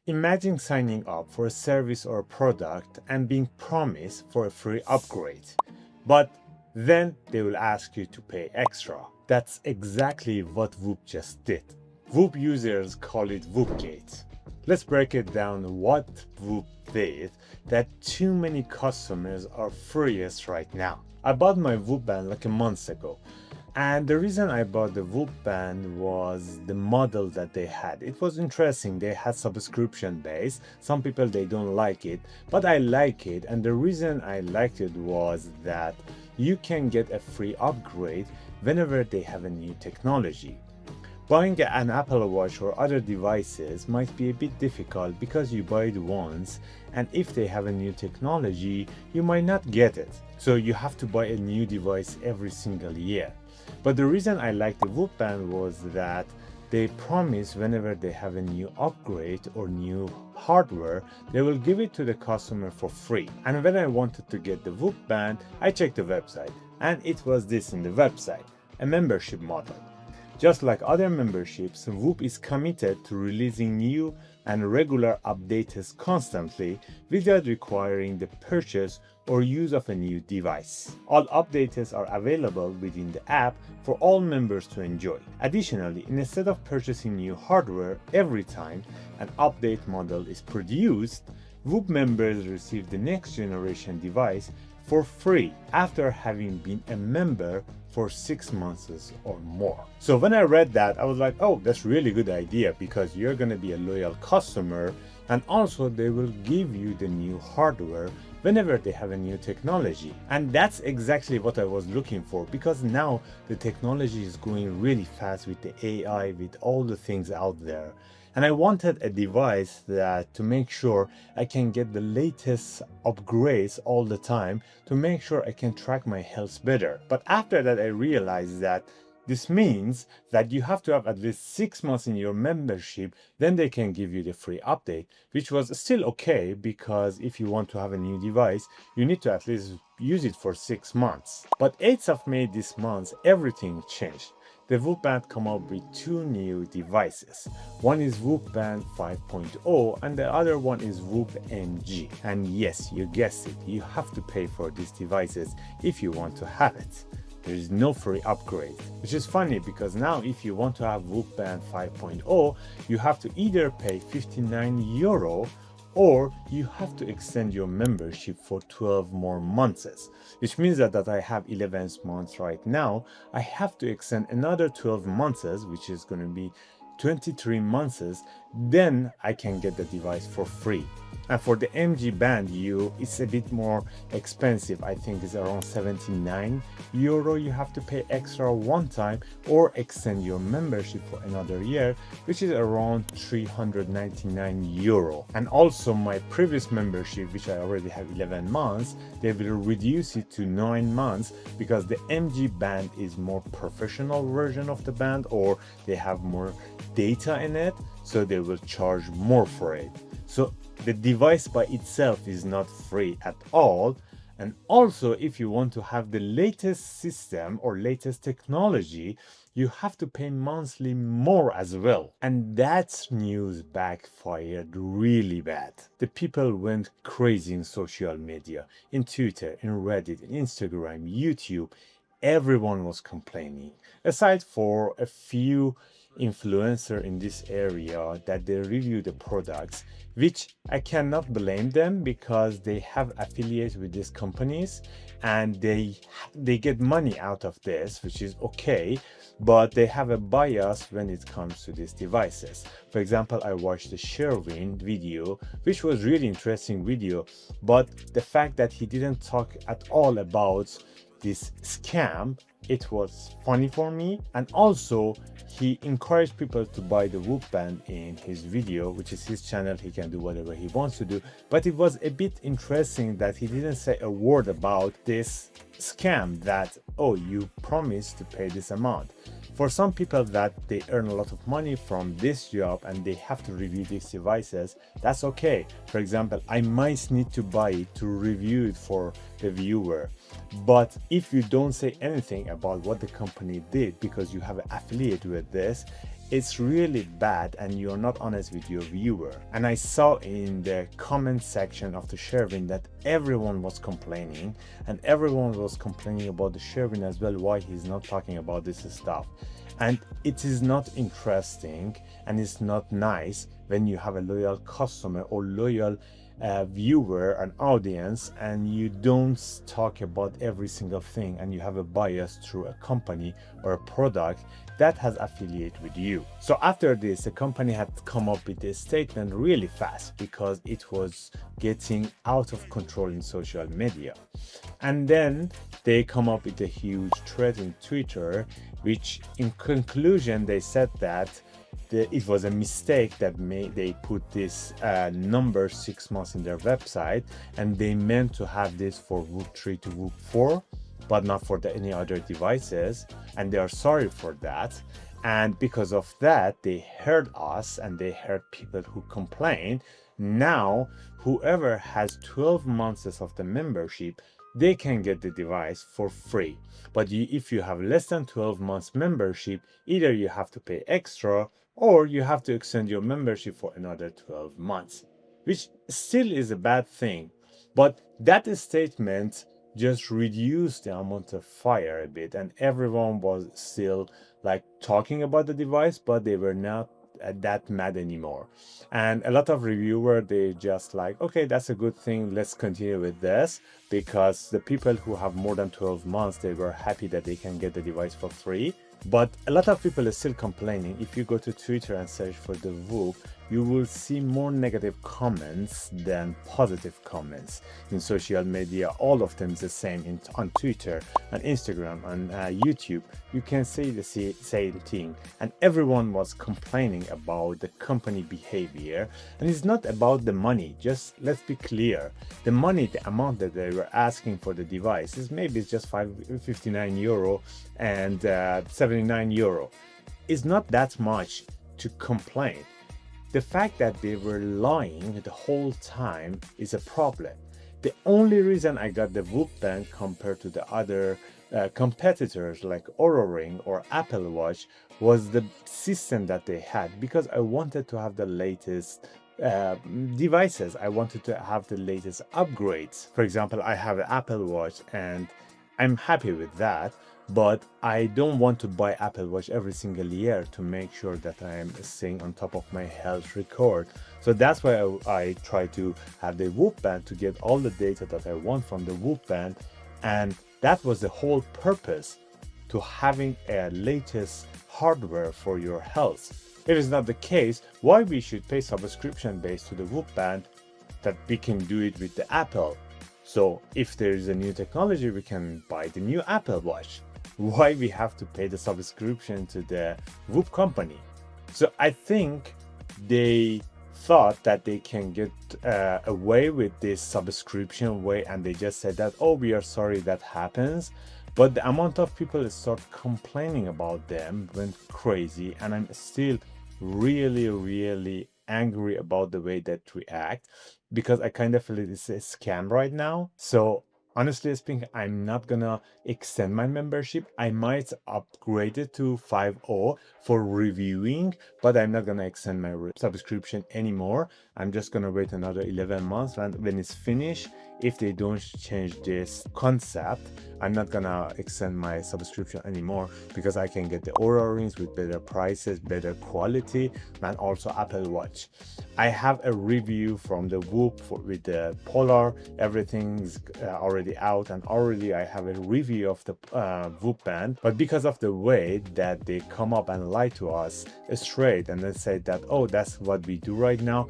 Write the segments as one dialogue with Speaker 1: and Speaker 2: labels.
Speaker 1: Imagine signing up for a service or a product and being promised for a free upgrade, but then they will ask you to pay extra. That's exactly what Whoop just did. Whoop users call it Whoopgate. Let's break it down what Whoop did that too many customers are furious right now. I bought my Whoop band like a month ago. And the reason I bought the Whoop band was the model that they had. It was interesting. They had subscription base. Some people they don't like it, but I like it. And the reason I liked it was that you can get a free upgrade whenever they have a new technology. Buying an Apple Watch or other devices might be a bit difficult because you buy it once, and if they have a new technology, you might not get it. So you have to buy a new device every single year. But the reason I like the Whoop band was that they promise whenever they have a new upgrade or new hardware, they will give it to the customer for free. And when I wanted to get the Whoop band, I checked the website, and it was this in the website, a membership model. Just like other memberships, Whoop is committed to releasing new and regular updates constantly without requiring the purchase or use of a new device. All updates are available within the app for all members to enjoy. Additionally, instead of purchasing new hardware every time an update model is produced, Whoop members receive the next generation device for free after having been a member for 6 months or more. So when I read that, I was like, oh, that's really good idea because you're going to be a loyal customer, and also they will give you the new hardware whenever they have a new technology. And that's exactly what I was looking for, because now the technology is going really fast with the AI, with all the things out there. And I wanted a device that to make sure I can get the latest upgrades all the time to make sure I can track my health better. But after that, I realized that this means that you have to have at least 6 months in your membership, then they can give you the free update, which was still okay because if you want to have a new device, you need to at least use it for 6 months. But 8th of May this month, everything changed. The Whoop Band come up with 2 new devices. One is Whoop Band 5.0 and the other one is Whoop NG. And yes, you guessed it, you have to pay for these devices if you want to have it. There is no free upgrade, which is funny because now if you want to have Whoop Band 5.0, you have to either pay €59 or you have to extend your membership for 12 more months, which means that I have 11 months right now. I have to extend another 12 months, which is going to be 23 months, then I can get the device for free. And for the MG band it's a bit more expensive. I think it's around €79 you have to pay extra one time or extend your membership for another year, which is around €399. And also my previous membership, which I already have 11 months, they will reduce it to 9 months because the MG band is more professional version of the band, or they have more data in it, so they will charge more for it. So the device by itself is not free at all. And also, if you want to have the latest system or latest technology, you have to pay monthly more as well. And that news backfired really bad. The people went crazy in social media, in Twitter, in Reddit, in Instagram, YouTube. Everyone was complaining, aside for a few influencer in this area that they review the products, which I cannot blame them because they have affiliates with these companies and they get money out of this, which is okay, but they have a bias when it comes to these devices. For example, I watched the Sherwin video, which was really interesting video, but the fact that he didn't talk at all about this scam, it was funny for me. And also he encouraged people to buy the Whoop band in his video, which is his channel, he can do whatever he wants to do. But it was a bit interesting that he didn't say a word about this scam, that oh, you promised to pay this amount. For some people that they earn a lot of money from this job and they have to review these devices, that's okay. For example, I might need to buy it to review it for the viewer. But if you don't say anything about what the company did because you have an affiliate with this, it's really bad and you're not honest with your viewer. And I saw in the comment section of the Sherwin that everyone was complaining, and everyone was complaining about the Sherwin as well, why he's not talking about this stuff. And it is not interesting and it's not nice when you have a loyal customer or loyal viewer and audience, and you don't talk about every single thing, and you have a bias through a company or a product that has affiliate with you. So after this, the company had come up with a statement really fast because it was getting out of control in social media. And then they come up with a huge thread in Twitter, which in conclusion they said that it was a mistake that they put this number 6 months in their website, and they meant to have this for Whoop 3 to Whoop 4, but not for any other devices, and they are sorry for that. And because of that, they heard us and they heard people who complain. Now whoever has 12 months of the membership, they can get the device for free. But if you have less than 12 months membership, either you have to pay extra or you have to extend your membership for another 12 months, which still is a bad thing. But that statement just reduced the amount of fire a bit, and everyone was still like talking about the device, but they were not that mad anymore. And a lot of reviewers, they just like, okay, that's a good thing, let's continue with this, because the people who have more than 12 months, they were happy that they can get the device for free. But a lot of people are still complaining. If you go to Twitter and search for the Whoop, you will see more negative comments than positive comments. In social media, all of them is the same. On Twitter, on Instagram, on YouTube, you can see the same thing. And everyone was complaining about the company behavior. And it's not about the money. Just let's be clear. The money, the amount that they were asking for the device is maybe it's just €59 and €79. It's not that much to complain. The fact that they were lying the whole time is a problem. The only reason I got the Whoop Band compared to the other competitors like Oura Ring or Apple Watch was the system that they had, because I wanted to have the latest devices. I wanted to have the latest upgrades. For example, I have an Apple Watch and I'm happy with that, but I don't want to buy Apple Watch every single year to make sure that I am staying on top of my health record. So that's why I try to have the Whoop Band to get all the data that I want from the Whoop Band. And that was the whole purpose, to having a latest hardware for your health. If it's not the case, why we should pay subscription based to the Whoop Band that we can do it with the Apple? So if there is a new technology, we can buy the new Apple Watch. Why we have to pay the subscription to the Whoop company? So I think they thought that they can get away with this subscription way, and they just said that, oh, we are sorry that happens. But the amount of people that start complaining about them went crazy, and I'm still really angry about the way that we act, because I kind of feel it's a scam right now. So honestly speaking, I'm not gonna extend my membership. I might upgrade it to 5.0 for reviewing, but I'm not gonna extend my subscription anymore. I'm just gonna wait another 11 months, and when it's finished, if they don't change this concept, I'm not gonna extend my subscription anymore, because I can get the Oura Rings with better prices, better quality, and also Apple Watch. I have a review from the Whoop with the Polar. Everything's already out, and already I have a review of the Whoop Band. But because of the way that they come up and lie to us straight and then say that, oh, that's what we do right now,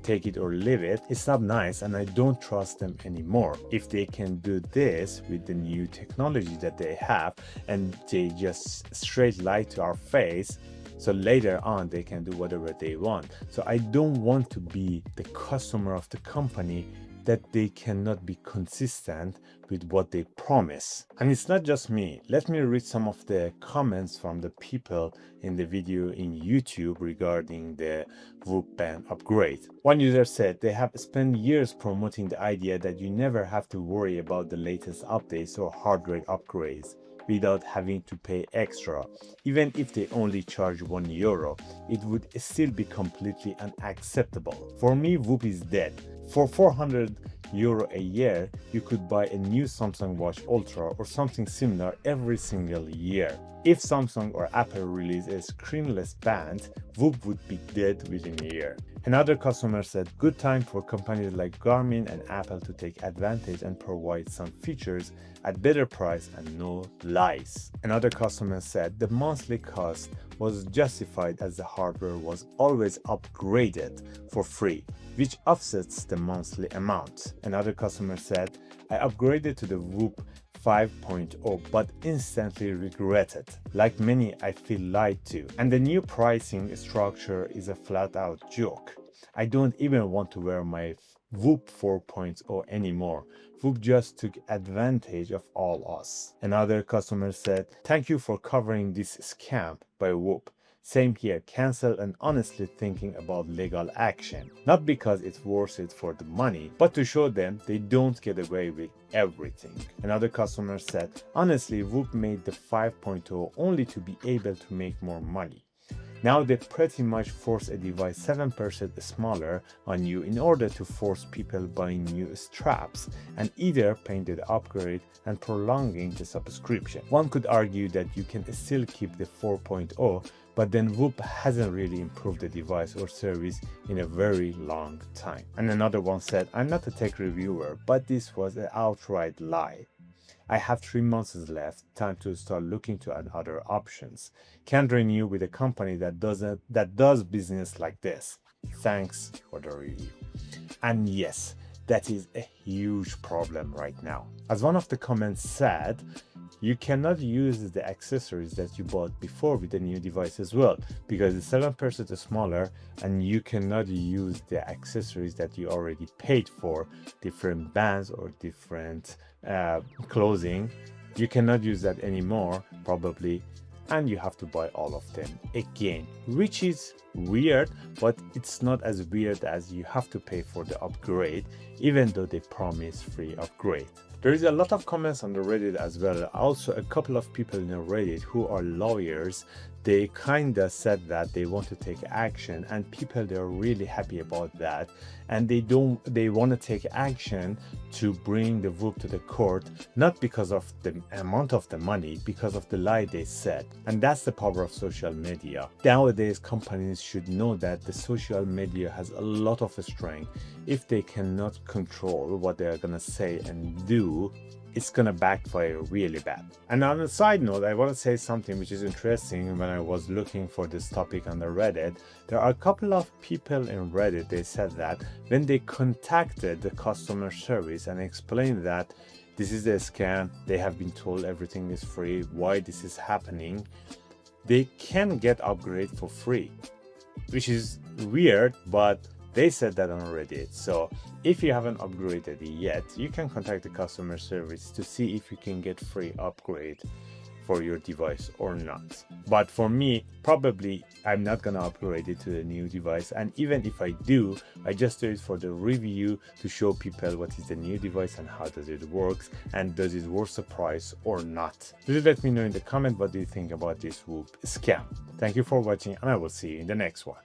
Speaker 1: take it or leave it, it's not nice, and I don't trust them anymore. If they can do this with the new technology that they have, and they just straight lie to our face, so later on they can do whatever they want. So I don't want to be the customer of the company that they cannot be consistent with what they promise. And it's not just me. Let me read some of the comments from the people in the video in YouTube regarding the Whoop Band upgrade. One user said they have spent years promoting the idea that you never have to worry about the latest updates or hardware upgrades. without having to pay extra. Even if they only charge €1, it would still be completely unacceptable. For me, Whoop is dead. For €400 a year, you could buy a new Samsung Watch Ultra or something similar every single year. If Samsung or Apple release a screenless band, Whoop would be dead within a year. Another customer said, good time for companies like Garmin and Apple to take advantage and provide some features at better price and no lies. Another customer said the monthly cost was justified as the hardware was always upgraded for free, which offsets the monthly amount. Another customer said, I upgraded to the Whoop 5.0 but instantly regret it. Like many, I feel lied to, and the new pricing structure is a flat-out joke. I don't even want to wear my Whoop 4.0 anymore. Whoop just took advantage of all us. Another customer said, thank you for covering this scam by Whoop. Same here, cancel and honestly thinking about legal action. Not because it's worth it for the money, but to show them they don't get away with everything. Another customer said, honestly, Whoop made the 5.0 only to be able to make more money. Now they pretty much force a device 7% smaller on you in order to force people buying new straps and either paying the upgrade and prolonging the subscription. One could argue that you can still keep the 4.0, but then Whoop hasn't really improved the device or service in a very long time. And another one said, I'm not a tech reviewer, but this was an outright lie. I have 3 months left, time to start looking to add other options. Can't renew with a company that does business like this. Thanks for the review. And yes, that is a huge problem right now. As one of the comments said, you cannot use the accessories that you bought before with the new device as well, because it's 7% smaller and you cannot use the accessories that you already paid for, different bands or different clothing. You cannot use that anymore probably, and you have to buy all of them again, which is weird, but it's not as weird as you have to pay for the upgrade, even though they promise free upgrade. There is a lot of comments on the Reddit as well. Also, a couple of people in the Reddit who are lawyers, they kinda said that they want to take action, and people, they're really happy about that, and they want to take action to bring the Whoop to the court, not because of the amount of the money, because of the lie they said. And that's the power of social media. Nowadays, companies should know that the social media has a lot of strength. If they cannot control what they're gonna say and do, it's gonna backfire really bad. And on a side note, I want to say something which is interesting. When I was looking for this topic on the Reddit, there are a couple of people in Reddit, they said that when they contacted the customer service and explained that this is a scam, they have been told everything is free, why this is happening, they can get upgrade for free, which is weird, but they said that on Reddit. So if you haven't upgraded yet, you can contact the customer service to see if you can get free upgrade for your device or not. But for me, probably I'm not gonna upgrade it to the new device, and even if I do, I just do it for the review to show people what is the new device and how does it works, and does it worth the price or not. Please let me know in the comment what do you think about this Whoop scam. Thank you for watching, and I will see you in the next one.